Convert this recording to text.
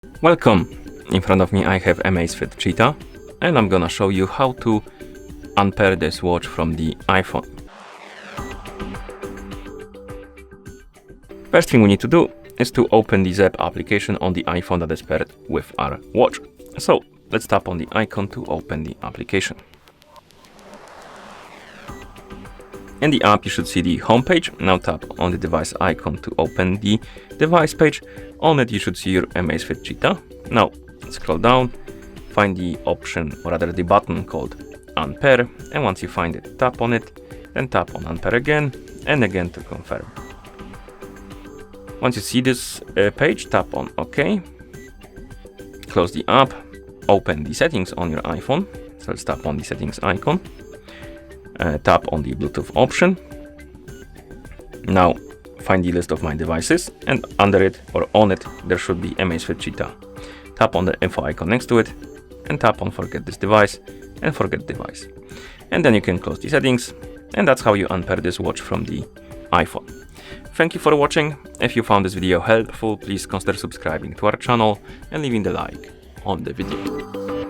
Welcome! In front of me I have AMAZFIT Cheetah and I'm gonna show you how to unpair this watch from the iPhone. First thing we need to do is to open the Zepp application on the iPhone that is paired with our watch. So let's tap on the icon to open the application. In the app you should see the home page. Now tap on the device icon to open the device page. On it you should see your AMAZFIT Cheetah. Now scroll down, find the option, or rather the button called Unpair, and once you find it, tap on it, then tap on Unpair again and again to confirm. Once you see this page, tap on OK, close the app, open the settings on your iPhone. So let's tap on the settings icon. Tap on the Bluetooth option. Now find the list of my devices, and under it or on it there should be AMAZFIT Cheetah. Tap on the info icon next to it and tap on forget this device and forget device. And then you can close the settings, and that's how you unpair this watch from the iPhone. Thank you for watching. If you found this video helpful, please consider subscribing to our channel and leaving the like on the video.